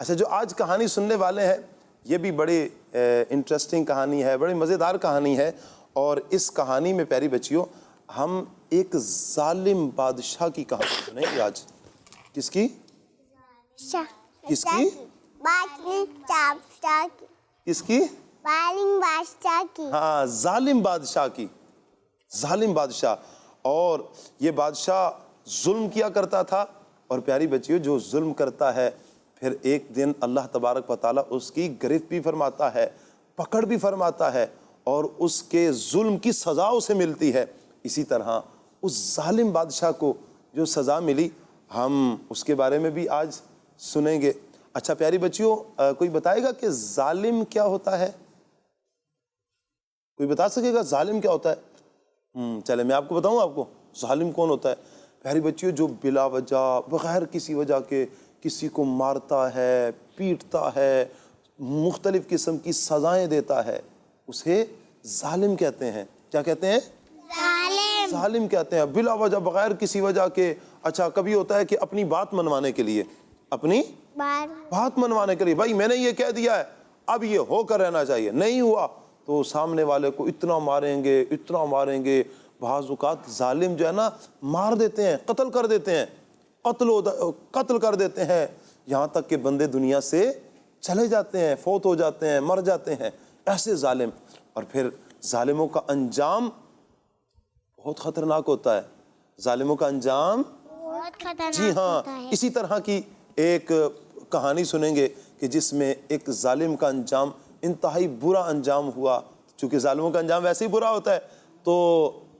اچھا جو آج کہانی سننے والے ہیں یہ بھی بڑی انٹرسٹنگ کہانی ہے, بڑی مزیدار کہانی ہے, اور اس کہانی میں پیاری بچیوں ہم ایک ظالم بادشاہ کی کہانی سنیں گے آج. کس کی؟ کس کی؟ کس کی؟ بادشاہ کی. ہاں, ظالم بادشاہ کی. ظالم بادشاہ, اور یہ بادشاہ ظلم کیا کرتا تھا, اور پیاری بچیوں جو ظلم کرتا ہے پھر ایک دن اللہ تبارک و تعالیٰ اس کی گرفت بھی فرماتا ہے, پکڑ بھی فرماتا ہے, اور اس کے ظلم کی سزا اسے ملتی ہے. اسی طرح اس ظالم بادشاہ کو جو سزا ملی ہم اس کے بارے میں بھی آج سنیں گے. اچھا پیاری بچیوں کوئی بتائے گا کہ ظالم کیا ہوتا ہے؟ کوئی بتا سکے گا ظالم کیا ہوتا ہے؟ چلے میں آپ کو بتاؤں آپ کو ظالم کون ہوتا ہے. پیاری بچیوں جو بلا وجہ بغیر کسی وجہ کے کسی کو مارتا ہے, پیٹتا ہے, مختلف قسم کی سزائیں دیتا ہے, اسے ظالم کہتے ہیں. کیا کہتے ہیں؟ ظالم کہتے ہیں, بلا وجہ بغیر کسی وجہ کے. اچھا کبھی ہوتا ہے کہ اپنی بات منوانے کے لیے, اپنی بات منوانے کے لیے, بھائی میں نے یہ کہہ دیا ہے اب یہ ہو کر رہنا چاہیے, نہیں ہوا تو سامنے والے کو اتنا ماریں گے, اتنا ماریں گے. بعض اوقات ظالم جو ہے نا مار دیتے ہیں, قتل کر دیتے ہیں, قتل کر دیتے ہیں, یہاں تک کہ بندے دنیا سے چلے جاتے ہیں, فوت ہو جاتے ہیں, مر جاتے ہیں. ایسے ظالم. اور پھر ظالموں کا انجام بہت خطرناک ہوتا ہے. ظالموں کا انجام جی ہاں, اسی طرح کی ایک کہانی سنیں گے کہ جس میں ایک ظالم کا انجام انتہائی برا انجام ہوا. چونکہ ظالموں کا انجام ویسے ہی برا ہوتا ہے تو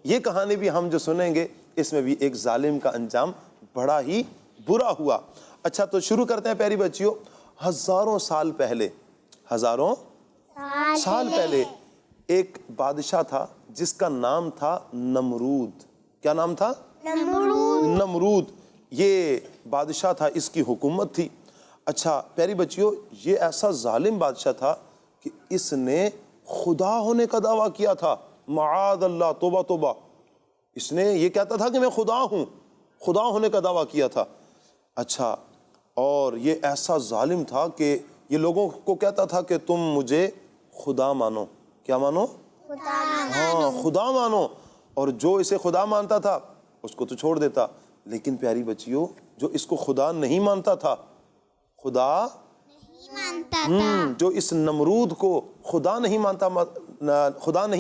یہ کہانی بھی ہم جو سنیں گے اس میں بھی ایک ظالم کا انجام بڑا ہی برا ہوا. اچھا تو شروع کرتے ہیں پیاری بچیوں. ہزاروں سال پہلے ایک بادشاہ تھا جس کا نام تھا نمرود. کیا نام تھا؟ نمرود. یہ بادشاہ تھا, اس کی حکومت تھی. اچھا پیاری بچیوں یہ ایسا ظالم بادشاہ تھا کہ اس نے خدا ہونے کا دعویٰ کیا تھا. معاذ اللہ, توبہ توبہ. اس نے یہ کہتا تھا کہ میں خدا ہوں, خدا ہونے کا دعویٰ کیا تھا. اچھا اور یہ ایسا ظالم تھا کہ یہ لوگوں کو کہتا تھا کہ تم مجھے خدا مانو. کیا مانو؟ ہاں خدا مانو. اور جو اسے خدا مانتا تھا اس کو تو چھوڑ دیتا. لیکن پیاری بچیوں جو اس کو خدا نہیں مانتا تھا, جو اس نمرود کو خدا نہیں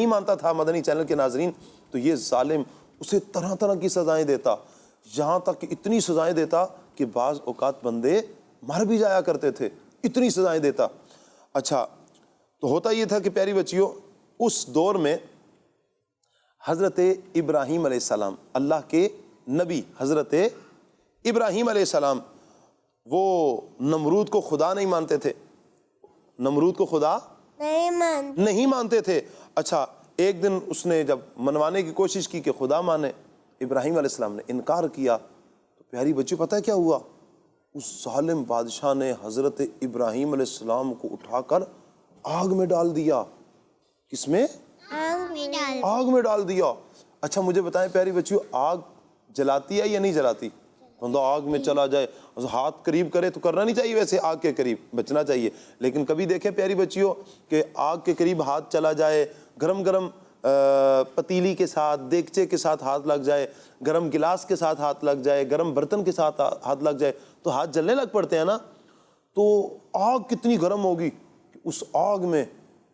مانتا تھا مدنی چینل کے ناظرین, تو یہ ظالم اسے طرح طرح کی سزائیں دیتا, یہاں تک کہ اتنی سزائیں دیتا کہ بعض اوقات بندے مر بھی جایا کرتے تھے, اتنی سزائیں دیتا. اچھا تو ہوتا یہ تھا کہ پیاری بچیوں اس دور میں حضرت ابراہیم علیہ السلام, اللہ کے نبی حضرت ابراہیم علیہ السلام, وہ نمرود کو خدا نہیں مانتے تھے, نمرود کو خدا نہیں مانتے تھے. اچھا ایک دن اس نے جب منوانے کی کوشش کی کہ خدا مانے, ابراہیم علیہ السلام نے انکار کیا. تو پیاری بچی پتہ ہے کیا ہوا؟ اس ظالم بادشاہ نے حضرت ابراہیم علیہ السلام کو اٹھا کر آگ میں ڈال دیا. کس میں؟ آگ میں ڈال دیا. اچھا مجھے بتائیں پیاری بچیوں آگ جلاتی ہے یا نہیں جلاتی؟ بندہ آگ میں چلا جائے, ہاتھ قریب کرے تو کرنا نہیں چاہیے, ویسے آگ کے قریب بچنا چاہیے. لیکن کبھی دیکھیں پیاری بچیوں کہ آگ کے قریب ہاتھ چلا جائے, گرم گرم پتیلی کے ساتھ, دیگچے کے ساتھ ہاتھ لگ جائے, گرم گلاس کے ساتھ ہاتھ لگ جائے, گرم برتن کے ساتھ ہاتھ لگ جائے تو ہاتھ جلنے لگ پڑتے ہیں نا. تو آگ کتنی گرم ہوگی. اس آگ میں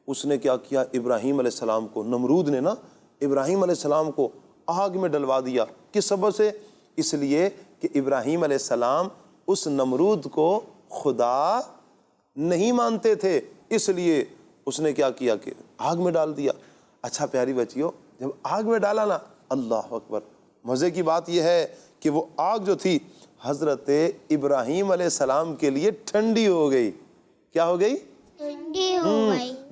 اس نے کیا کیا, ابراہیم علیہ السلام کو, نمرود نے نا ابراہیم علیہ السلام کو آگ میں ڈلوا دیا. کس سبب سے؟ اس لیے کہ ابراہیم علیہ السلام اس نمرود کو خدا نہیں مانتے تھے, اس لیے اس نے کیا کیا کہ آگ میں ڈال دیا. اچھا پیاری بچیوں جب آگ میں ڈالا نا, اللہ اکبر, مزے کی بات یہ ہے کہ وہ آگ جو تھی حضرت ابراہیم علیہ السلام کے لیے ٹھنڈی ہو گئی. کیا ہو گئی؟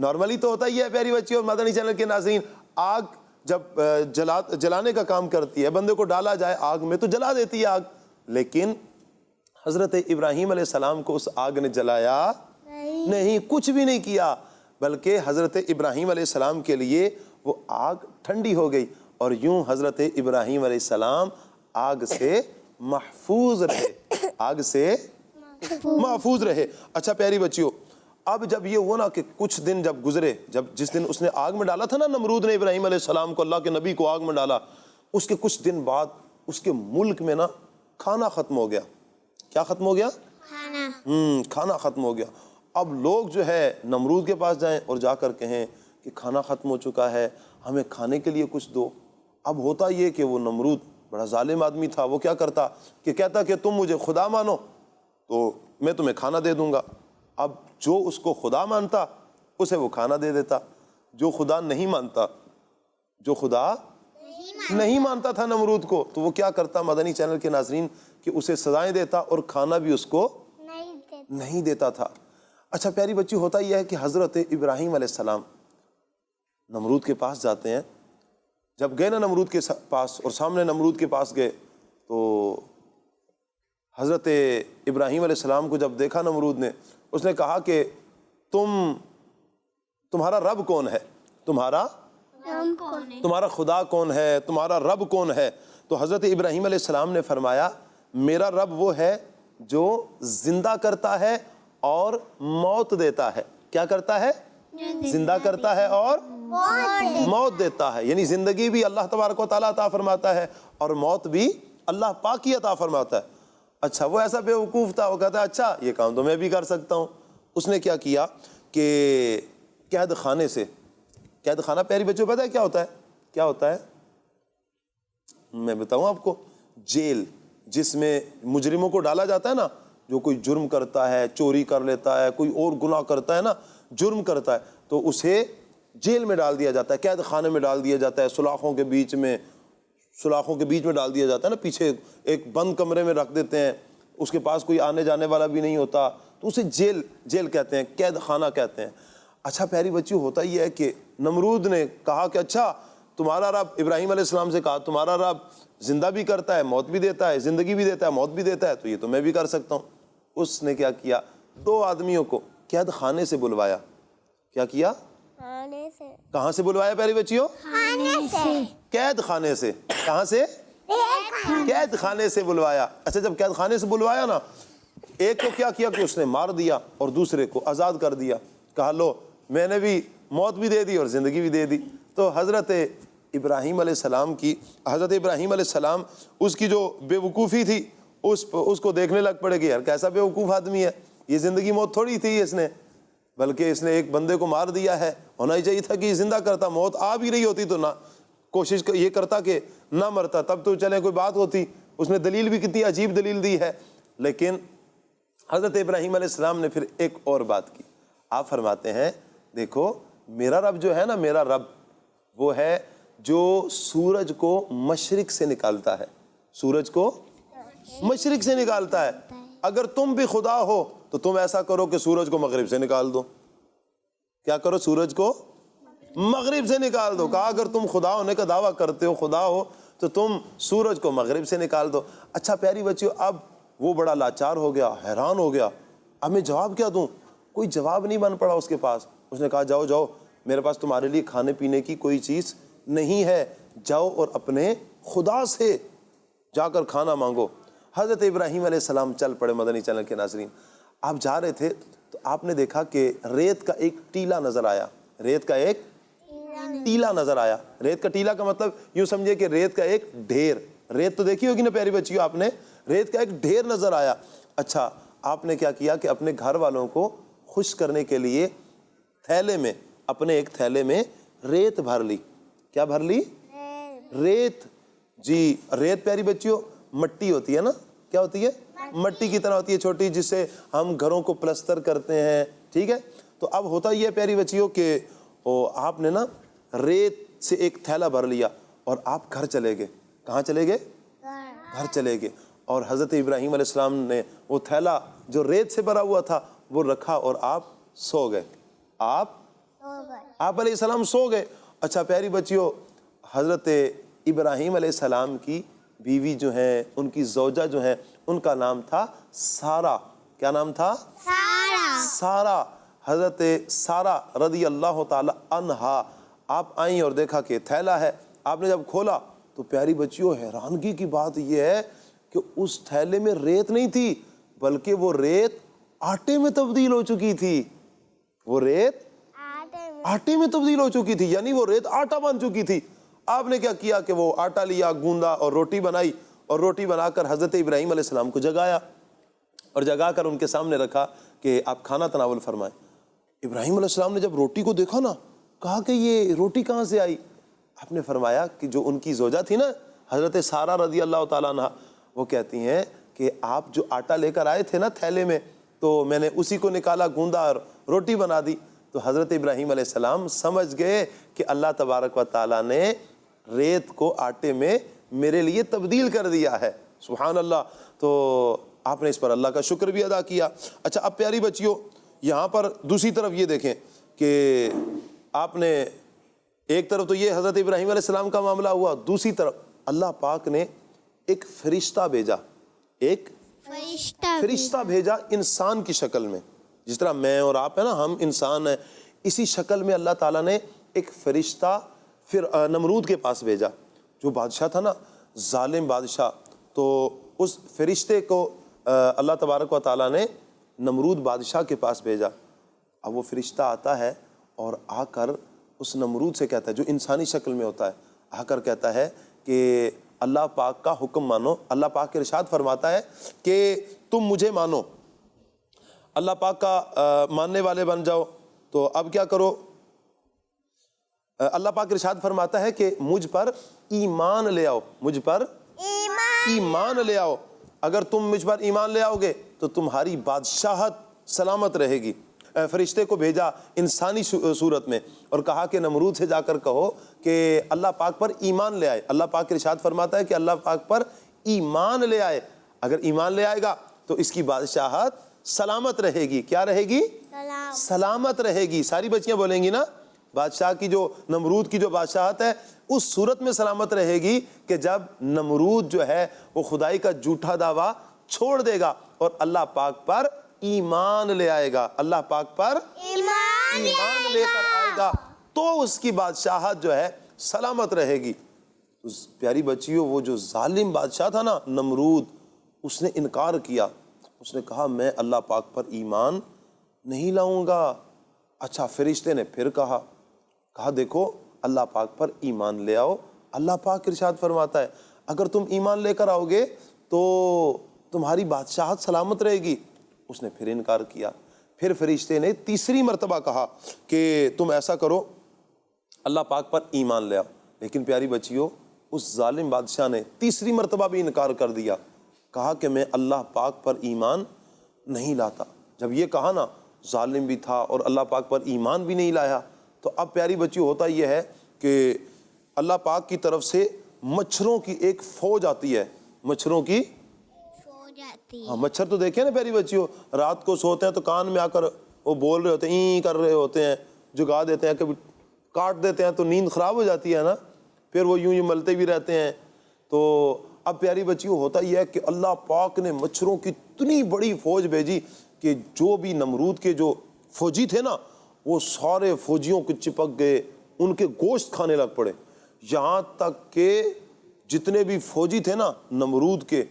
نارملی تو ہوتا ہی ہے پیاری بچیوں مدنی چینل کے ناظرین, آگ جب جلانے کا کام کرتی ہے, بندے کو ڈالا جائے آگ میں تو جلا دیتی ہے آگ. لیکن حضرت ابراہیم علیہ السلام کو اس آگ نے جلایا نہیں, کچھ بھی نہیں کیا, بلکہ حضرت ابراہیم علیہ السلام کے لیے وہ آگ ٹھنڈی ہو گئی. اور یوں حضرت ابراہیم علیہ السلام آگ سے محفوظ رہے, آگ سے محفوظ رہے۔ اچھا پیاری بچیوں، اب جب یہ ہوا نا کہ کچھ دن جب گزرے، جس دن اس نے آگ میں ڈالا تھا نا نمرود نے ابراہیم علیہ السلام کو، اللہ کے نبی کو آگ میں ڈالا، اس کے کچھ دن بعد اس کے ملک میں نا کھانا ختم ہو گیا۔ کیا ختم ہو گیا؟ کھانا ختم ہو گیا۔ اب لوگ جو ہے نمرود کے پاس جائیں اور جا کر کہیں کہ کھانا ختم ہو چکا ہے، ہمیں کھانے کے لیے کچھ دو۔ اب ہوتا یہ کہ وہ نمرود بڑا ظالم آدمی تھا، وہ کیا کرتا کہ کہتا کہ تم مجھے خدا مانو تو میں تمہیں کھانا دے دوں گا۔ اب جو اس کو خدا مانتا اسے وہ کھانا دے دیتا، جو خدا نہیں مانتا، جو خدا نہیں مانتا تھا نمرود کو، تو وہ کیا کرتا مدنی چینل کے ناظرین کہ اسے سزائیں دیتا اور کھانا بھی اس کو نہیں دیتا تھا۔ اچھا پیاری بچی، ہوتا یہ ہے کہ حضرت ابراہیم علیہ السلام نمرود کے پاس جاتے ہیں۔ جب گئے نا نمرود کے پاس اور سامنے نمرود کے پاس گئے تو حضرت ابراہیم علیہ السلام کو جب دیکھا نمرود نے، اس نے کہا کہ تمہارا رب کون ہے؟ تمہارا خدا کون ہے؟ تمہارا رب کون ہے؟ تو حضرت ابراہیم علیہ السلام نے فرمایا میرا رب وہ ہے جو زندہ کرتا ہے اور موت دیتا ہے۔ کیا کرتا ہے؟ زندہ کرتا ہے اور موت دیتا ہے، یعنی زندگی بھی اللہ تبارک و تعالیٰ عطا فرماتا ہے اور موت بھی اللہ پاک ہی عطا فرماتا ہے۔ اچھا وہ ایسا بے وقوف تھا، وہ کہتا ہے اچھا یہ کام تو میں بھی کر سکتا ہوں۔ اس نے کیا کیا کہ قید خانے سے، قید خانہ پیاری بچوں پتہ ہے کیا ہوتا ہے؟ کیا ہوتا ہے؟ میں بتاؤں آپ کو، جیل جس میں مجرموں کو ڈالا جاتا ہے نا، جو کوئی جرم کرتا ہے، چوری کر لیتا ہے، کوئی اور گناہ کرتا ہے نا، جرم کرتا ہے، تو اسے جیل میں ڈال دیا جاتا ہے، قید خانے میں ڈال دیا جاتا ہے، سلاخوں کے بیچ میں ڈال دیا جاتا ہے نا، پیچھے ایک بند کمرے میں رکھ دیتے ہیں، اس کے پاس کوئی آنے جانے والا بھی نہیں ہوتا، تو اسے جیل کہتے ہیں، قید خانہ کہتے ہیں۔ اچھا پیاری بچی، ہوتا یہ ہے کہ نمرود نے کہا کہ اچھا تمہارا رب، ابراہیم علیہ السلام سے کہا تمہارا رب زندہ بھی کرتا ہے، موت بھی دیتا ہے، زندگی بھی دیتا ہے، موت بھی دیتا ہے، تو یہ تو میں بھی کر سکتا ہوں۔ اس نے کیا کیا؟ 2 آدمیوں کو قید خانے سے بلوایا۔ کیا کیا؟ کہاں سے بلوایا پیاری بچیوں؟ قید خانے سے۔ کہاں سے؟ قید خانے سے بلوایا۔ اچھا جب قید خانے سے بلوایا نا، ایک کو کیا کیا کہ اس نے مار دیا اور دوسرے کو آزاد کر دیا، کہا لو میں نے بھی موت بھی دے دی اور زندگی بھی دے دی۔ تو حضرت ابراہیم علیہ السلام اس کی جو بے وقوفی تھی اس کو دیکھنے لگ پڑے کہ یار کیسا بے وقوف آدمی ہے، یہ زندگی موت تھوڑی تھی اس نے، بلکہ اس نے ایک بندے کو مار دیا ہے، ہونا ہی چاہیے تھا کہ زندہ کرتا، موت آ بھی رہی ہوتی تو نہ کوشش یہ کرتا کہ نہ مرتا، تب تو چلے کوئی بات ہوتی۔ اس نے دلیل بھی کتنی عجیب دلیل دی ہے، لیکن حضرت ابراہیم علیہ السلام نے پھر ایک اور بات کی۔ آپ فرماتے ہیں دیکھو میرا رب جو ہے نا، میرا رب وہ ہے جو سورج کو مشرق سے نکالتا ہے، سورج کو مشرق سے نکالتا ہے۔ اگر تم بھی خدا ہو تو تم ایسا کرو کہ سورج کو مغرب سے نکال دو۔ کیا کرو؟ سورج کو مغرب سے نکال دو۔ کہا اگر تم خدا ہونے کا دعویٰ کرتے ہو، خدا ہو، تو تم سورج کو مغرب سے نکال دو۔ اچھا پیاری بچیوں، اب وہ بڑا لاچار ہو گیا، حیران ہو گیا، اب میں جواب کیا دوں؟ کوئی جواب نہیں بن پڑا اس کے پاس۔ اس نے کہا جاؤ میرے پاس تمہارے لیے کھانے پینے کی کوئی چیز نہیں ہے، جاؤ اور اپنے خدا سے جا کر کھانا مانگو۔ حضرت ابراہیم علیہ السلام چل پڑے۔ مدنی چینل کے ناظرین، آپ جا رہے تھے تو آپ نے دیکھا کہ ریت کا ایک ٹیلا نظر آیا، ریت کا ایک ٹیلا نظر آیا۔ ریت کا ٹیلا کا مطلب یوں سمجھے کہ ریت کا ایک ڈھیر، ریت تو دیکھی ہوگی نا پیاری بچیوں آپ نے، ریت کا ایک ڈھیر نظر آیا۔ اچھا آپ نے کیا کیا کہ اپنے گھر والوں کو خوش کرنے کے لیے اپنے ایک تھیلے میں ریت بھر لی۔ کیا بھر لی؟ ریت۔ جی ریت پیاری بچیوں مٹی ہوتی ہے نا، کیا ہوتی ہے؟ مٹی کی طرح ہوتی ہے، چھوٹی، جس سے ہم گھروں کو پلستر کرتے ہیں، ٹھیک ہے؟ تو اب ہوتا یہ ہے پیاری بچیوں کہ آپ نے نا ریت سے ایک تھیلا بھر لیا اور آپ گھر چلے گئے۔ کہاں چلے گئے؟ گھر چلے گئے۔ اور حضرت ابراہیم علیہ السلام نے وہ تھیلا جو ریت سے بھرا ہوا تھا وہ رکھا اور آپ سو گئے۔ آپ علیہ السلام سو گئے۔ اچھا پیاری بچیوں، حضرت ابراہیم علیہ السلام کی بیوی جو ہیں، ان کی زوجہ جو ہیں، ان کا نام تھا سارہ۔ کیا نام تھا؟ سارہ۔ حضرت سارہ رضی اللہ تعالی عنہا آپ آئیں اور دیکھا کہ تھیلا ہے۔ آپ نے جب کھولا تو پیاری بچیوں حیرانگی کی بات یہ ہے کہ اس تھیلے میں ریت نہیں تھی بلکہ وہ ریت آٹے میں تبدیل ہو چکی تھی. وہ ریت آٹے میں تبدیل ہو چکی تھی, یعنی وہ ریت آٹا بن چکی تھی. آپ نے کیا کیا کہ وہ آٹا لیا, گوندا اور روٹی بنائی, اور روٹی بنا کر حضرت ابراہیم علیہ السلام کو جگایا اور جگا کر ان کے سامنے رکھا کہ آپ کھانا تناول فرمائیں. ابراہیم علیہ السلام نے جب روٹی کو دیکھا نا, کہا کہ یہ روٹی کہاں سے آئی؟ آپ نے فرمایا کہ جو ان کی زوجہ تھی نا حضرت سارہ رضی اللہ تعالیٰ عنہ, وہ کہتی ہیں کہ آپ جو آٹا لے کر آئے تھے نا تھیلے میں, تو میں نے اسی کو نکالا, گوندا اور روٹی بنا دی. تو حضرت ابراہیم علیہ السلام سمجھ گئے کہ اللہ تبارک و تعالیٰ نے ریت کو آٹے میں میرے لیے تبدیل کر دیا ہے. سبحان اللہ. تو آپ نے اس پر اللہ کا شکر بھی ادا کیا. اچھا, اب پیاری بچیوں, یہاں پر دوسری طرف یہ دیکھیں کہ آپ نے ایک طرف تو یہ حضرت ابراہیم علیہ السلام کا معاملہ ہوا, دوسری طرف اللہ پاک نے ایک فرشتہ بھیجا, ایک فرشتہ بھیجا انسان کی شکل میں. جس طرح میں اور آپ ہیں نا, ہم انسان ہیں, اسی شکل میں اللہ تعالیٰ نے ایک فرشتہ پھر نمرود کے پاس بھیجا, جو بادشاہ تھا نا, ظالم بادشاہ. تو اس فرشتے کو اللہ تبارک و تعالیٰ نے نمرود بادشاہ کے پاس بھیجا. اب وہ فرشتہ آتا ہے اور آ کر اس نمرود سے کہتا ہے, جو انسانی شکل میں ہوتا ہے, آ کر کہتا ہے کہ اللہ پاک کا حکم مانو. اللہ پاک کے ارشاد فرماتا ہے کہ تم مجھے مانو, اللہ پاک کا ماننے والے بن جاؤ. تو اب کیا کرو؟ اللہ پاک ارشاد فرماتا ہے کہ مجھ پر ایمان لے آؤ, مجھ پر ایمان لے آؤ. اگر تم مجھ پر ایمان لے آؤ گے تو تمہاری بادشاہت سلامت رہے گی. فرشتے کو بھیجا انسانی صورت میں اور کہا کہ نمرود سے جا کر کہو کہ اللہ پاک پر ایمان لے آئے. اللہ پاک ارشاد فرماتا ہے کہ اللہ پاک پر ایمان لے آئے. اگر ایمان لے آئے گا تو اس کی بادشاہت سلامت رہے گی. کیا رہے گی؟ سلامت رہے گی. ساری بچیاں بولیں گی نا, بادشاہ کی جو نمرود کی جو بادشاہت ہے اس صورت میں سلامت رہے گی کہ جب نمرود جو ہے وہ خدائی کا جھوٹا دعویٰ چھوڑ دے گا اور اللہ پاک پر ایمان لے آئے گا. اللہ پاک پر ایمان لے کر آئے گا تو اس کی بادشاہت جو ہے سلامت رہے گی. اس پیاری بچیوں, وہ جو ظالم بادشاہ تھا نا نمرود, اس نے انکار کیا. اس نے کہا میں اللہ پاک پر ایمان نہیں لاؤں گا. اچھا, فرشتے نے پھر کہا دیکھو اللہ پاک پر ایمان لے آؤ. اللہ پاک ارشاد فرماتا ہے اگر تم ایمان لے کر آؤ گے تو تمہاری بادشاہت سلامت رہے گی. اس نے پھر انکار کیا. پھر فرشتے نے تیسری مرتبہ کہا کہ تم ایسا کرو, اللہ پاک پر ایمان لے آؤ. لیکن پیاری بچیوں, اس ظالم بادشاہ نے تیسری مرتبہ بھی انکار کر دیا. کہا کہ میں اللہ پاک پر ایمان نہیں لاتا. جب یہ کہا نا, ظالم بھی تھا اور اللہ پاک پر ایمان بھی نہیں لایا. تو اب پیاری بچی, ہوتا یہ ہے کہ اللہ پاک کی طرف سے مچھروں کی ایک فوج آتی ہے. مچھروں کی فوج آتی ہے. ہاں, مچھر تو دیکھیں نا پیاری بچیوں, رات کو سوتے ہیں تو کان میں آ کر وہ بول رہے ہوتے ہیں, این کر رہے ہوتے ہیں, جگا دیتے ہیں, کبھی کاٹ دیتے ہیں تو نیند خراب ہو جاتی ہے نا, پھر وہ یوں ملتے بھی رہتے ہیں. تو اب پیاری بچیوں, ہوتا یہ ہے کہ اللہ پاک نے مچھروں کی اتنی بڑی فوج بھیجی کہ جو بھی نمرود کے جو فوجی تھے نا, وہ سارے فوجیوں کو چپک گئے, ان کے گوشت کھانے لگ پڑے. یہاں تک کہ جتنے بھی فوجی تھے نا نمرود کے,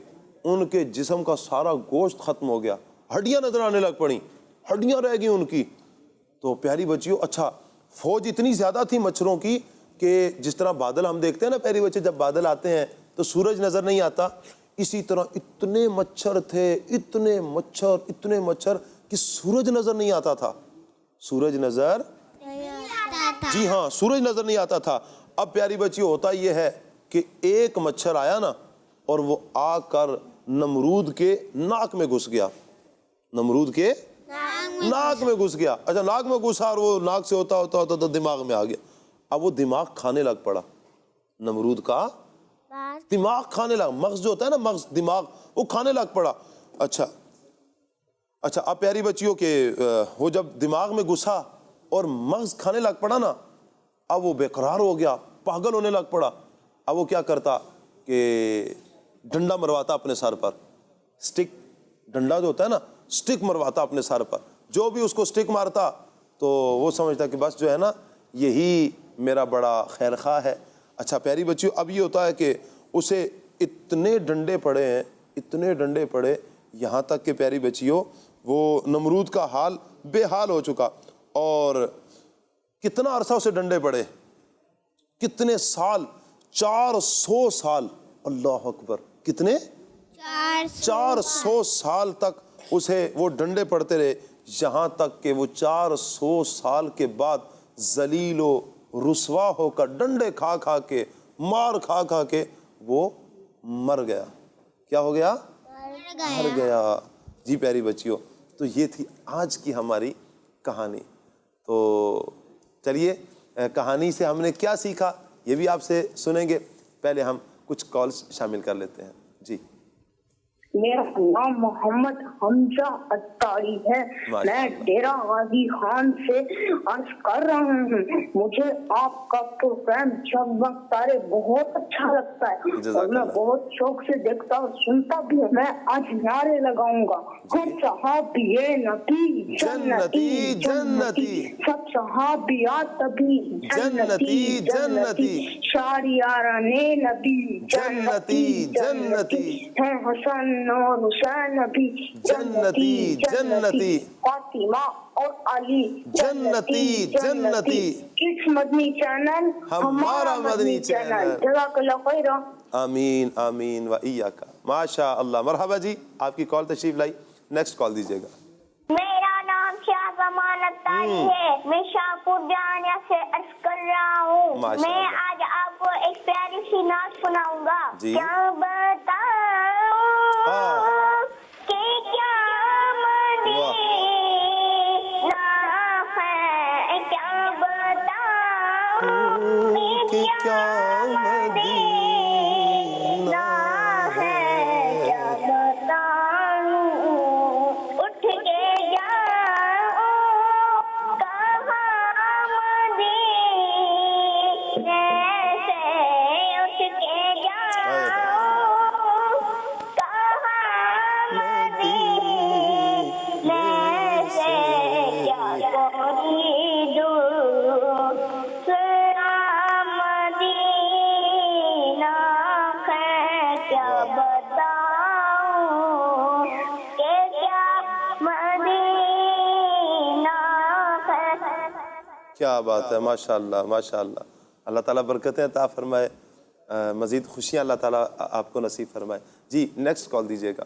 ان کے جسم کا سارا گوشت ختم ہو گیا, ہڈیاں نظر آنے لگ پڑیں, ہڈیاں رہ گئی ان کی. تو پیاری بچیوں, اچھا فوج اتنی زیادہ تھی مچھروں کی کہ جس طرح بادل ہم دیکھتے ہیں نا پیاری بچے, جب بادل آتے ہیں تو سورج نظر نہیں آتا, اسی طرح اتنے مچھر تھے, اتنے مچھر کہ سورج نظر نہیں آتا تھا. سورج نظر جی ہاں, سورج نظر نہیں آتا تھا. اب پیاری بچی, ہوتا یہ ہے کہ ایک مچھر آیا نا اور وہ آ کر نمرود کے ناک میں گھس گیا. نمرود کے ناک میں گھس گیا. اچھا, ناک میں گھسا اور وہ ناک سے ہوتا تو دماغ میں آ گیا. اب وہ دماغ کھانے لگ پڑا, نمرود کا دماغ کھانے لگا. مغز جو ہوتا ہے نا, مغز دماغ, وہ کھانے لگ پڑا. اچھا, اب پیاری بچیوں کے وہ جب دماغ میں گھسا اور مغز کھانے لگ پڑا نا, اب وہ بے قرار ہو گیا, پاگل ہونے لگ پڑا. اب وہ کیا کرتا کہ ڈنڈا مرواتا اپنے سر پر, سٹک, ڈنڈا جو ہوتا ہے نا, سٹک مرواتا اپنے سر پر. جو بھی اس کو سٹک مارتا تو وہ سمجھتا کہ بس جو ہے نا یہی میرا بڑا خیر خواہ ہے. اچھا پیاری بچیوں, اب یہ ہوتا ہے کہ اسے اتنے ڈنڈے پڑے ہیں, اتنے ڈنڈے پڑے یہاں تک کہ پیاری بچیوں وہ نمرود کا حال بے حال ہو چکا، اور کتنا عرصہ اسے ڈنڈے پڑے، کتنے سال، 400 سال، اللہ اکبر، کتنے 400 سال تک اسے وہ ڈنڈے پڑتے رہے، یہاں تک کہ وہ 400 سال کے بعد ذلیل و رسوا ہو کر ڈنڈے کھا کھا کے، مار کھا کھا کے وہ مر گیا۔ کیا ہو گیا؟ مر گیا۔ جی پیاری بچیوں، تو یہ تھی آج کی ہماری کہانی۔ تو چلیے کہانی سے ہم نے کیا سیکھا یہ بھی آپ سے سنیں گے، پہلے ہم کچھ کالز شامل کر لیتے ہیں۔ جی میرا نام محمد حمزہ اتاری ہے، میں ڈیرہ غازی خان سے عرض کر رہا ہوں، مجھے آپ کا پروگرام جگمگ تارے بہت اچھا لگتا ہے اور میں بہت شوق سے دیکھتا اور سنتا بھی ہوں۔ میں آج نعرے لگاؤں گا، ہم صحابیے نبی جنتی جنتی، سب صحابیات بھی جنتی جنتی، شاریاران نبی جنتی جنتی، ہے حسن اور حسین بھی جنتی جنتی، فاطمہ اور علی جنتی جنتی۔ کس مدنی چینل؟ ہمارا مدنی چینل۔ جزاک اللہ خیر۔ آمین آمین و ایاک۔ ماشاء اللہ، مرحبا جی، آپ کی کال تشریف لائی، نیکسٹ کال دیجیے گا۔ میرا نام شاہ زمان اتاری ہے، میں شاہپور جانیہ سے عرض کر رہا ہوں۔ میں آج آپ کو ایک پیاری سی نعت سناؤں گا۔ کیا بتاؤں کہ کیا مدینہ ہے، کیا بتاؤں کہ کیا مدینہ ہے، کیا بتاؤں اٹھ کے جاؤں کہاں مدینے سے، اٹھ کے جاؤں کہاں مدینے سے، کیا کوئی دوسرا مدینہ ہے، کیا بتاؤں کہ کیا مدینہ ہے۔ کیا بات ہے، ماشاء اللہ ماشاء اللہ، اللہ تعالیٰ برکتیں عطا فرمائے، مزید خوشیاں اللہ تعالیٰ آپ کو نصیب فرمائے۔ جی نیکسٹ کال دیجیے گا۔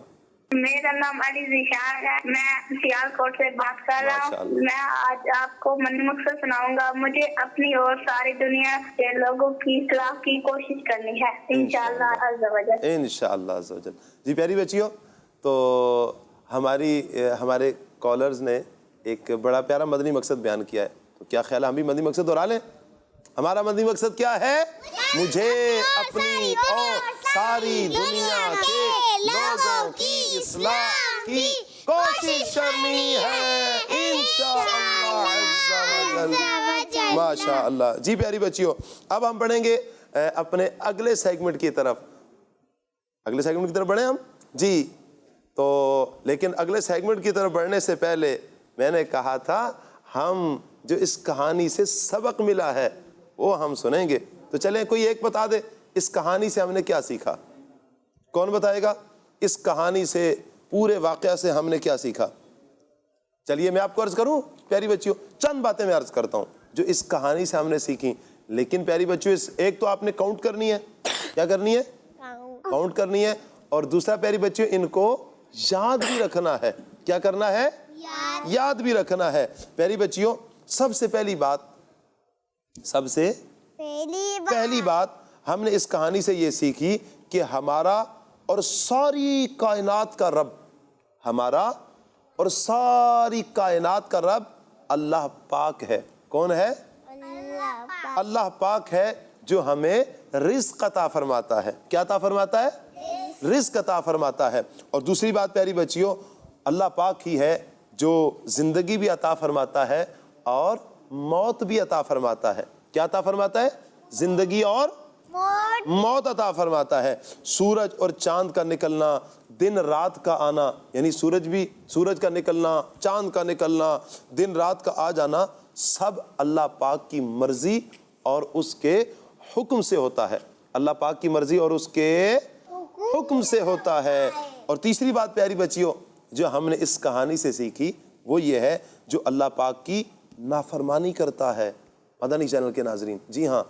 میرا نام علی ذیشان ہے، میں سیال کوٹ سے بات کر رہا ہوں۔ میں آج آپ کو مدنی مقصد سناؤں گا۔ مجھے اپنی اور ساری دنیا کے لوگوں کی اصلاح کی کوشش کرنی ہے، انشاءاللہ عز و جل۔ انشاءاللہ عز و جل۔ جی پیاری بچیوں، تو ہمارے کالرز نے ایک بڑا پیارا مدنی مقصد بیان کیا ہے، تو کیا خیال ہے ہم بھی مدنی مقصد دہرا لیں؟ ہمارا مدنی مقصد کیا ہے؟ مجھے اپنی اور ساری دنیا کے لوگوں کی اصلاح کی کوشش کرنی ہے، انشاءاللہ عز و جل۔ ماشاء اللہ۔ جی پیاری بچیوں، اب ہم پڑھیں گے اپنے اگلے سیگمنٹ کی طرف۔ اگلے سیگمنٹ کی طرف بڑھیں ہم؟ جی تو لیکن اگلے سیگمنٹ کی طرف بڑھنے سے پہلے میں نے کہا تھا ہم جو اس کہانی سے سبق ملا ہے وہ ہم سنیں گے، تو چلیں کوئی ایک بتا دے اس کہانی سے ہم نے کیا سیکھا؟ کون بتائے گا اس کہانی سے، پورے واقعہ سے ہم نے کیا سیکھا؟ چلیے میں آپ کو عرض کروں پیاری بچیوں، چند باتیں میں عرض کرتا ہوں جو اس کہانی سے ہم نے سیکھی، لیکن پیاری بچیوں ایک تو آپ نے کاؤنٹ کرنی ہے، کیا کرنی ہے؟ کاؤنٹ کرنی ہے، اور دوسرا پیاری بچیوں ان کو یاد بھی رکھنا ہے۔ کیا کرنا ہے؟ یاد بھی رکھنا ہے۔ پیاری بچیوں سب سے پہلی بات ہم نے اس کہانی سے یہ سیکھی کہ ہمارا اور ساری کائنات کا رب، ہمارا اور ساری کائنات کا رب اللہ پاک ہے۔ کون ہے؟ اللہ پاک ہے جو ہمیں رزق عطا فرماتا ہے۔ کیا عطا فرماتا ہے؟ رزق عطا فرماتا ہے۔ اور دوسری بات پیاری بچیوں، اللہ پاک ہی ہے جو زندگی بھی عطا فرماتا ہے اور موت بھی عطا فرماتا ہے۔ کیا عطا فرماتا ہے؟ زندگی اور موت عطا فرماتا ہے۔ سورج اور چاند کا نکلنا، دن رات کا آنا، یعنی سورج کا نکلنا، چاند کا نکلنا، دن رات کا آ جانا، سب اللہ پاک کی مرضی اور اس کے حکم سے ہوتا ہے۔ اللہ پاک کی مرضی اور اس کے حکم سے ہوتا ہے۔ اور تیسری بات پیاری بچیوں جو ہم نے اس کہانی سے سیکھی وہ یہ ہے جو اللہ پاک کی نافرمانی کرتا ہے مدنی چینل کے ناظرین، جی ہاں،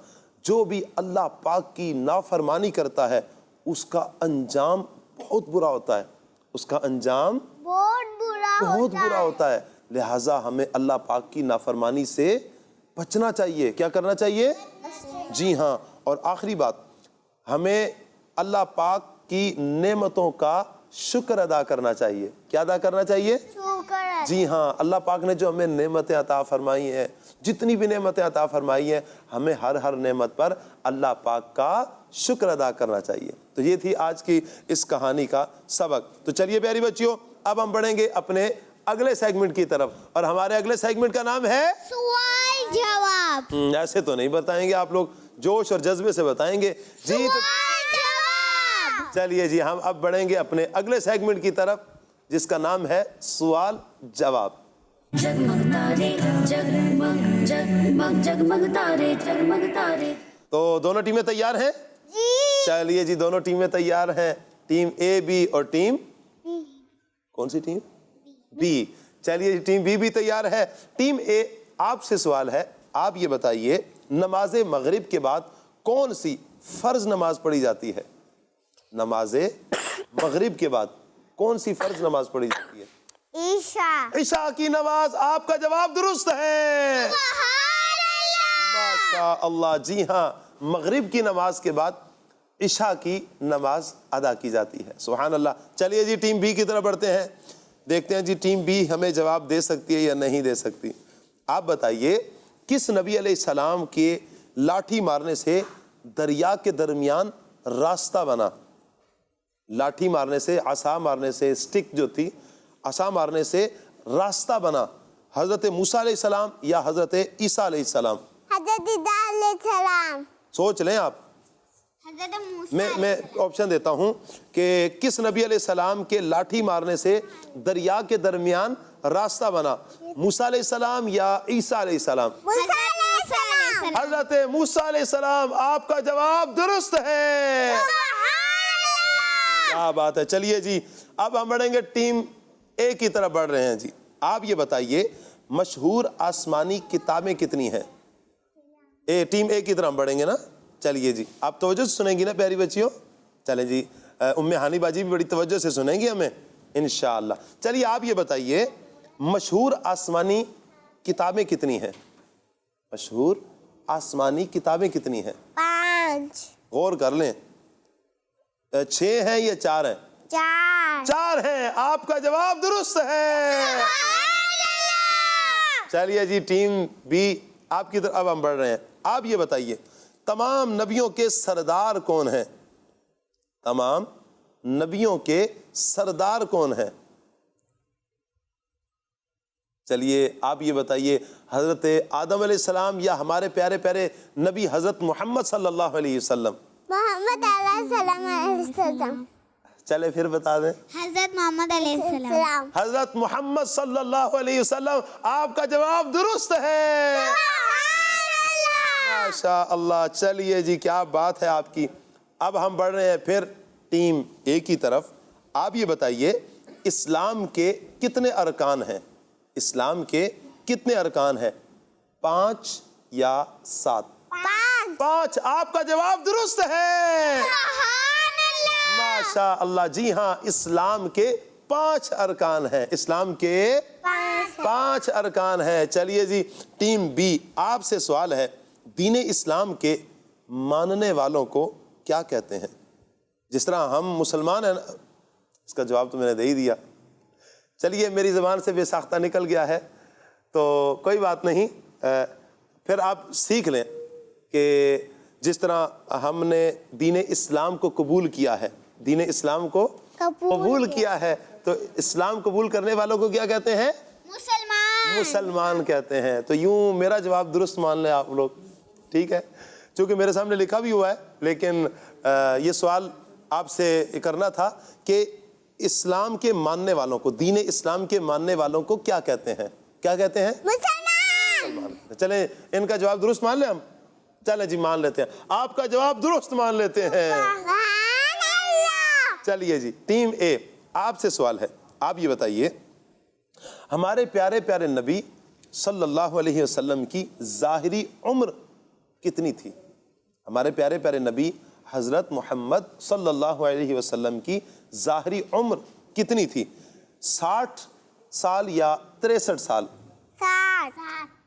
جو بھی اللہ پاک کی نافرمانی کرتا ہے اس کا انجام بہت برا ہوتا ہے، اس کا انجام بہت برا ہوتا ہے۔ لہٰذا ہمیں اللہ پاک کی نافرمانی سے بچنا چاہیے۔ کیا کرنا چاہیے؟ جی ہاں، اور آخری بات، ہمیں اللہ پاک کی نعمتوں کا شکر ادا کرنا چاہیے۔ کیا ادا کرنا چاہیے؟ جی ہاں، اللہ پاک نے جو ہمیں نعمتیں عطا فرمائی ہیں، جتنی بھی نعمتیں عطا فرمائی ہیں، ہمیں ہر نعمت پر اللہ پاک کا شکر ادا کرنا چاہیے۔ تو یہ تھی آج کی اس کہانی کا سبق۔ تو چلیے پیاری بچیوں، اب ہم بڑھیں گے اپنے اگلے سیگمنٹ کی طرف، اور ہمارے اگلے سیگمنٹ کا نام ہے سوال جواب۔ ایسے تو نہیں بتائیں گے آپ لوگ، جوش اور جذبے سے بتائیں گے جی۔ چلیے جی، ہم اب بڑھیں گے اپنے اگلے سیگمنٹ کی طرف جس کا نام ہے سوال جواب۔ جگمگ تارے جگمگ جگمگ جگمگ تارے جگمگ تارے۔ تو دونوں ٹیمیں تیار ہیں؟ چلیے جی، دونوں ٹیمیں تیار ہیں، ٹیم اے بی اور ٹیم کون سی ٹیم؟ بی۔ چلیے جی، ٹیم بی بھی تیار ہے۔ ٹیم اے، آپ سے سوال ہے، آپ یہ بتائیے نماز مغرب کے بعد کون سی فرض نماز پڑھی جاتی ہے؟ نماز مغرب کے بعد کون سی فرض نماز پڑھی جاتی ہے؟ عشاء کی نماز۔ آپ کا جواب درست ہے، ماشاء اللہ۔ جی ہاں، مغرب کی نماز کے بعد عشاء کی نماز ادا کی جاتی ہے، سبحان اللہ۔ چلیے جی، ٹیم بی کی طرف بڑھتے ہیں، دیکھتے ہیں جی ٹیم بی ہمیں جواب دے سکتی ہے یا نہیں دے سکتی۔ آپ بتائیے کس نبی علیہ السلام کے لاٹھی مارنے سے دریا کے درمیان راستہ بنا؟ لاٹھی مارنے سے، عصا مارنے سے، سٹک جو تھی، عصا مارنے سے راستہ بنا، حضرت موسیٰ علیہ السلام یا حضرت عیسیٰ علیہ السلام؟ حضرت عیسیٰ علیہ السلام۔ سوچ لیں آپ، حضرت موسیٰ میں آپشن دیتا ہوں کہ کس نبی علیہ السلام کے لاٹھی مارنے سے دریا کے درمیان راستہ بنا؟ موسیٰ علیہ السلام یا عیسیٰ علیہ السلام؟ حضرت موسیٰ علیہ السلام۔ آپ کا جواب درست ہے، کیا بات ہے۔ چلیے جی، اب ہم بڑھیں گے ٹیم اے کی طرف بڑھ رہے ہیں جی۔ آپ یہ بتائیے مشہور آسمانی کتابیں کتنی ہیں؟ ٹیم اے کی طرف بڑھیں گے نا؟ چلیے جی، آپ توجہ سے سنیں گی نا پیاری بچیوں؟ چلیں جی، ام ہانی باجی بھی بڑی توجہ سے سنیں گی ہمیں انشاءاللہ۔ چلیے آپ یہ بتائیے مشہور آسمانی کتابیں کتنی ہیں؟ مشہور آسمانی کتابیں کتنی ہیں؟ 5۔ غور کر لیں، 6 ہیں یا 4 ہیں؟ 4 ہیں۔ آپ کا جواب درست ہے، چلیے جی ٹیم بی آپ کی طرف اب ہم بڑھ رہے ہیں۔ آپ یہ بتائیے تمام نبیوں کے سردار کون ہیں؟ تمام نبیوں کے سردار کون ہیں؟ چلیے آپ یہ بتائیے حضرت آدم علیہ السلام یا ہمارے پیارے پیارے نبی حضرت محمد صلی اللہ علیہ وسلم؟ محمد علیہ السلام۔ چلے پھر بتا دیں۔ حضرت محمد علیہ السلام۔ حضرت محمد صلی اللہ علیہ وسلم۔ آپ کا جواب درست ہے، ماشاء اللہ۔ چلیے جی، کیا بات ہے آپ کی۔ اب ہم بڑھ رہے ہیں پھر ٹیم اے کی طرف۔ آپ یہ بتائیے اسلام کے کتنے ارکان ہیں؟ اسلام کے کتنے ارکان ہیں؟ 5 یا 7؟ 5۔ آپ کا جواب درست ہے، ماشاء اللہ۔ جی ہاں، اسلام کے 5 ارکان ہیں، اسلام کے 5 ارکان ہیں۔ چلیے جی ٹیم بی آپ سے سوال ہے، دین اسلام کے ماننے والوں کو کیا کہتے ہیں؟ جس طرح ہم مسلمان ہیں نا، اس کا جواب تو میں نے دے ہی دیا۔ چلیے میری زبان سے بے ساختہ نکل گیا ہے تو کوئی بات نہیں، پھر آپ سیکھ لیں کہ جس طرح ہم نے دین اسلام کو قبول کیا ہے، دین اسلام کو قبول کیا ہے، تو اسلام قبول کرنے والوں کو کیا کہتے ہیں؟ مسلمان کہتے ہیں۔ تو یوں میرا جواب درست مان لیں آپ لوگ، ٹھیک ہے؟ چونکہ میرے سامنے لکھا بھی ہوا ہے، لیکن یہ سوال آپ سے کرنا تھا کہ اسلام کے ماننے والوں کو، دین اسلام کے ماننے والوں کو کیا کہتے ہیں؟ کیا کہتے ہیں؟ مسلمان۔ چلیں ان کا جواب درست مان لیں ہم؟ چلیں جی مان لیتے ہیں، آپ کا جواب درست مان لیتے ہیں۔ چلیے جی ٹیم اے آپ سے سوال ہے, آپ یہ بتائیے ہمارے پیارے پیارے نبی صلی اللہ علیہ وسلم کی ظاہری عمر کتنی تھی؟ ہمارے پیارے پیارے نبی حضرت محمد صلی اللہ علیہ وسلم کی ظاہری عمر کتنی تھی؟ 60 سال یا 63 سال؟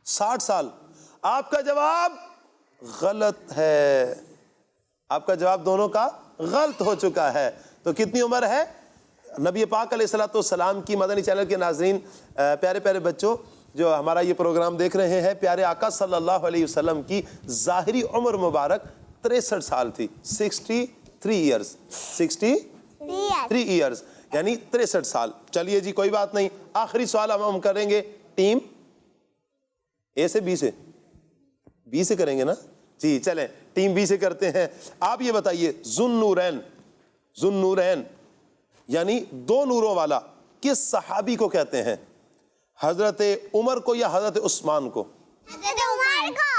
60 سال. آپ کا جواب غلط ہے. آپ کا جواب دونوں کا غلط ہو چکا ہے. تو کتنی عمر ہے نبی پاک علیہ الصلوۃ والسلام کی؟ مدنی چینل کے ناظرین, پیارے پیارے بچوں جو ہمارا یہ پروگرام دیکھ رہے ہیں, پیارے آقا صلی اللہ علیہ وسلم کی ظاہری عمر مبارک 63 سال تھی. 63 ایئرز, 63 ایئرز یعنی 63 سال. چلیے جی کوئی بات نہیں. آخری سوال ہم کریں گے ٹیم اے سے بی سے, بی سے کریں گے نا جی. چلیں ٹیم بی سے کرتے ہیں. آپ یہ بتائیے ذوالنورین, ذوالنورین یعنی دو نوروں والا کس صحابی کو کہتے ہیں؟ حضرت عمر کو یا حضرت عثمان کو؟ حضرت عمر کو.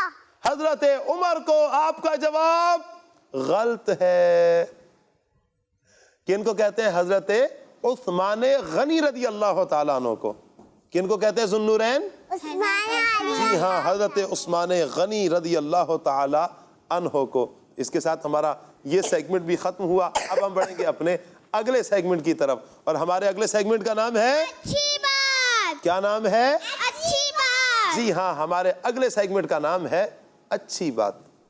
حضرت عمر کو. آپ کا جواب غلط ہے. کن کو کہتے ہیں؟ حضرت عثمان غنی رضی اللہ تعالیٰ عنہ کو. کن کو کہتے ہیں ذوالنورین؟ جی ہاں, حضرت عثمان غنی رضی اللہ تعالیٰ عنہ کو. اس کے ساتھ ہمارا یہ سیگمنٹ بھی ختم ہوا. اب ہم بڑھیں گے اپنے اگلے سیگمنٹ کی طرف, اور ہمارے اگلے سیگمنٹ کا نام ہے اچھی بات. کیا نام ہے؟ اچھی بات. جی ہاں, ہمارے اگلے سیگمنٹ کا نام ہے اچھی بات.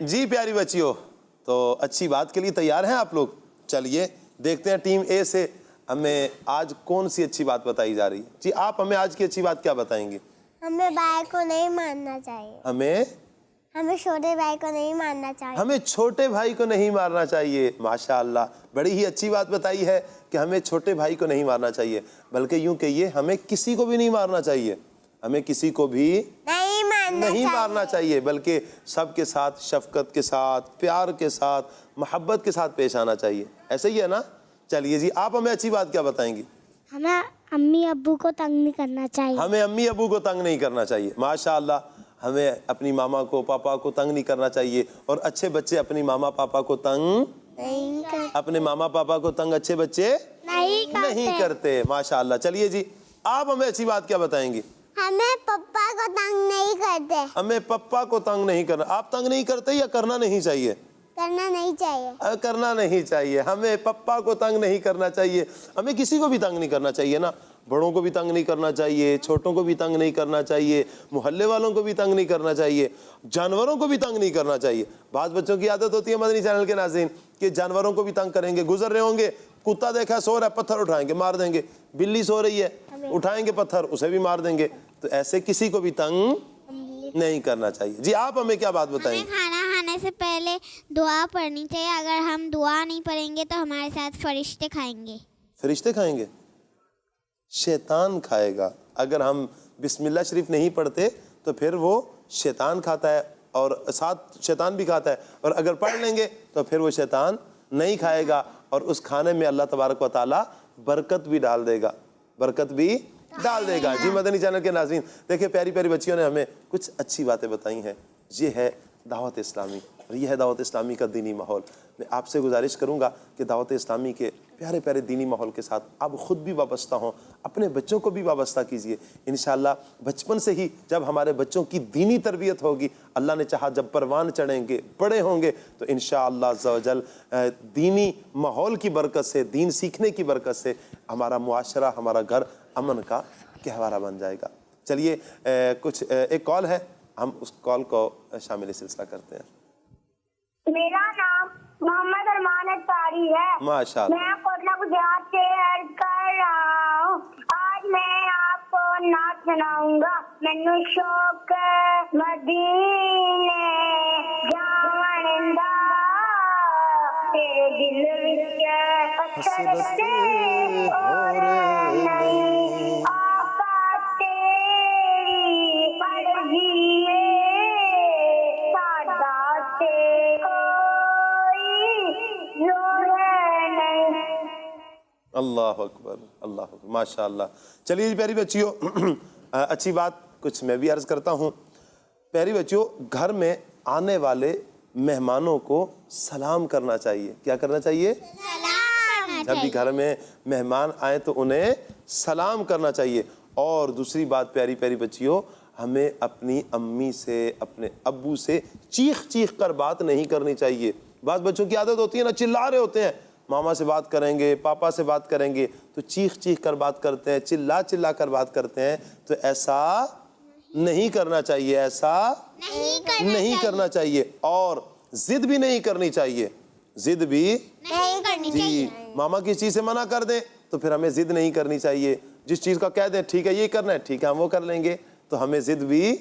جی پیاری بچیوں, تو اچھی بات کے لیے تیار ہیں آپ لوگ؟ چلیے دیکھتے ہیں ٹیم اے سے ہمیں آج کون سی اچھی بات بتائی جا رہی ہے. جی آپ ہمیں آج کی اچھی بات کیا بتائیں گے؟ ہمیں بھائی کو نہیں مارنا چاہیے. ہمیں چھوٹے بھائی کو نہیں مارنا چاہیے. ہمیں چھوٹے بھائی کو نہیں مارنا چاہیے. ماشاء اللہ, بڑی ہی اچھی بات بتائی ہے کہ ہمیں چھوٹے بھائی کو نہیں مارنا چاہیے, بلکہ یوں کہیے ہمیں کسی کو بھی نہیں مارنا چاہیے. ہمیں کسی کو بھی نہیں مارنا چاہیے, بلکہ سب کے ساتھ شفقت کے ساتھ, پیار کے ساتھ, محبت کے ساتھ پیش آنا چاہیے. ایسے ہی ہے نا؟ چلیے جی آپ ہمیں اچھی بات کیا بتائیں گی؟ ہمیں امی ابو کو تنگ نہیں کرنا چاہیے. ہمیں امی ابو کو تنگ نہیں کرنا چاہیے. ماشاء اللہ, ہمیں اپنی ماما کو پاپا کو تنگ نہیں کرنا چاہیے. اور اچھے بچے اپنی ماما پاپا کو تنگ اپنے ماما پاپا کو تنگ اچھے بچے نہیں کرتے. ماشاء اللہ. چلیے جی آپ ہمیں اچھی بات کیا بتائیں گی؟ ہمیں پپا کو تنگ نہیں کرتے. ہمیں پپا کو تنگ نہیں کرنا. آپ تنگ نہیں کرتے یا کرنا نہیں چاہیے؟ کرنا نہیں چاہیے. کرنا نہیں چاہیے. ہمیں پپا کو تنگ نہیں کرنا چاہیے. ہمیں کسی کو بھی تنگ نہیں کرنا چاہیے نا. بڑوں کو بھی تنگ نہیں کرنا چاہیے, چھوٹوں کو بھی تنگ نہیں کرنا چاہیے, محلے والوں کو بھی تنگ نہیں کرنا چاہیے, جانوروں کو بھی تنگ نہیں کرنا چاہیے. بعض بچوں کی عادت ہوتی ہے مدنی چینل کے ناظرین کہ جانوروں کو بھی تنگ کریں گے. گزر رہے ہوں گے, کتا دیکھا سو رہا ہے, پتھر اٹھائیں گے مار دیں گے. بلی سو رہی ہے, اٹھائیں گے پتھر, اسے بھی مار دیں گے. تو ایسے کسی کو بھی تنگ نہیں کرنا چاہیے. جی آپ ہمیں کیا بات بتائیں گے؟ کھانا کھانے سے پہلے دعا پڑھنی چاہیے. اگر ہم دعا نہیں پڑھیں گے تو ہمارے ساتھ فرشتے کھائیں گے. فرشتے کھائیں گے؟ شیطان کھائے گا. اگر ہم بسم اللہ شریف نہیں پڑھتے تو پھر وہ شیطان کھاتا ہے, اور ساتھ شیطان بھی کھاتا ہے. اور اگر پڑھ لیں گے تو پھر وہ شیطان نہیں کھائے گا, اور اس کھانے میں اللہ تبارک و تعالیٰ برکت بھی ڈال دے گا, برکت بھی ڈال دے گا. جی مدنی چینل کے ناظرین دیکھیں پیاری پیاری بچیوں نے ہمیں کچھ اچھی باتیں بتائی ہیں. یہ ہے دعوت اسلامی, اور یہ ہے دعوت اسلامی کا دینی ماحول. میں آپ سے گزارش کروں گا کہ دعوت اسلامی کے پیارے پیارے دینی ماحول کے ساتھ آپ خود بھی وابستہ ہوں, اپنے بچوں کو بھی وابستہ کیجئے. انشاءاللہ بچپن سے ہی جب ہمارے بچوں کی دینی تربیت ہوگی, اللہ نے چاہا جب پروان چڑھیں گے, بڑے ہوں گے, تو انشاءاللہ عز و جل دینی ماحول کی برکت سے, دین سیکھنے کی برکت سے ہمارا معاشرہ, ہمارا گھر امن کا گہوارہ بن جائے گا. چلیے کچھ ایک کال ہے, ہم اس کال کو شامل سلسلہ کرتے ہیں. میرا نام محمد ارمان اطاری ہے. ماشاء اللہ. میں کوٹلہ گجرات سے عرض کر رہا ہوں. آج میں آپ کو نعت سناؤں گا. مینو شوق مدینے جان دا تیرے دل وچ حسرت اور نہیں آقا تیری مرضی ساڈا تے اللہ اکبر, اللہ اکبر, ماشاء اللہ. چلیے جی پیاری بچیوں اچھی بات کچھ میں بھی عرض کرتا ہوں. پیاری بچیوں گھر میں آنے والے مہمانوں کو سلام کرنا چاہیے. کیا کرنا چاہیے؟ جب بھی گھر میں مہمان آئے تو انہیں سلام کرنا چاہیے. اور دوسری بات پیاری پیاری بچیوں, ہمیں اپنی امی سے, اپنے ابو سے چیخ چیخ کر بات نہیں کرنی چاہیے. بعض بچوں کی عادت ہوتی ہے نا, چلا رہے ہوتے ہیں, ماما سے بات کریں گے, پاپا سے بات کریں گے تو چیخ چیخ کر بات کرتے ہیں, چلا چلا کر بات کرتے ہیں. تو ایسا نہیں کرنا چاہیے, ایسا نہیں کرنا چاہیے. اور ضد بھی نہیں کرنی چاہیے, ضد بھی نہیں کرنی جی, ماما کس چیز سے منع کر دیں تو پھر ہمیں ضد نہیں کرنی چاہیے. جس چیز کا کہہ دیں ٹھیک ہے یہ کرنا ہے, ٹھیک ہے ہم وہ کر لیں گے, تو ہمیں ضد بھی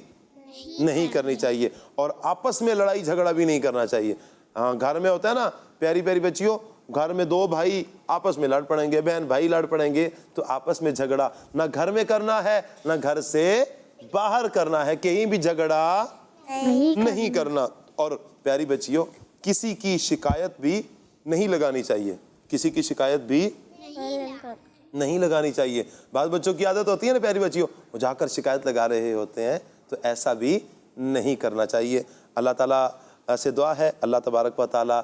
نہیں کرنی چاہیے. اور آپس میں لڑائی جھگڑا بھی نہیں کرنا چاہیے. ہاں, گھر میں ہوتا ہے نا پیاری پیاری بچیوں, گھر میں دو بھائی آپس میں لڑ پڑیں گے, بہن بھائی لڑ پڑیں گے, تو آپس میں جھگڑا نہ گھر میں کرنا ہے نہ گھر سے باہر کرنا ہے, کہیں بھی جھگڑا نہیں کرنا. اور پیاری بچیوں, کسی کی شکایت بھی نہیں لگانی چاہیے, کسی کی شکایت بھی نہیں لگانی چاہیے. بعض بچوں کی عادت ہوتی ہے نا پیاری بچیوں, وہ جا کر شکایت لگا رہے ہوتے ہیں, تو ایسا بھی نہیں کرنا چاہیے. اللہ تعالیٰ سے دعا ہے اللہ تبارک و تعالیٰ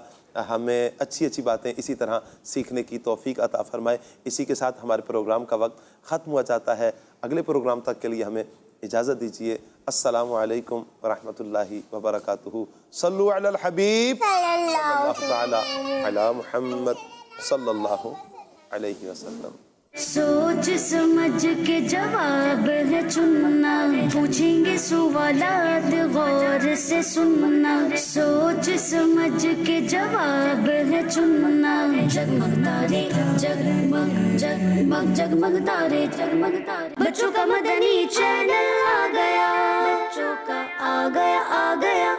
ہمیں اچھی اچھی باتیں اسی طرح سیکھنے کی توفیق عطا فرمائے. اسی کے ساتھ ہمارے پروگرام کا وقت ختم ہوا جاتا ہے. اگلے پروگرام تک کے لیے ہمیں اجازت دیجیے. السلام علیکم ورحمۃ اللہ وبرکاتہ. صلو علی الحبیب صلی اللہ تعالی علی محمد صلی اللہ علیہ وسلم. سوچ سمجھ کے جواب ہے چننا, پوچھیں گے سوالات غور سے سننا. سوچ سمجھ کے جواب ہے چننا. جگمگ تارے جگمگ جگمگ جگمگ تارے جگمگ تارے. بچوں کا مدنی چینل آ گیا, بچوں کا آ گیا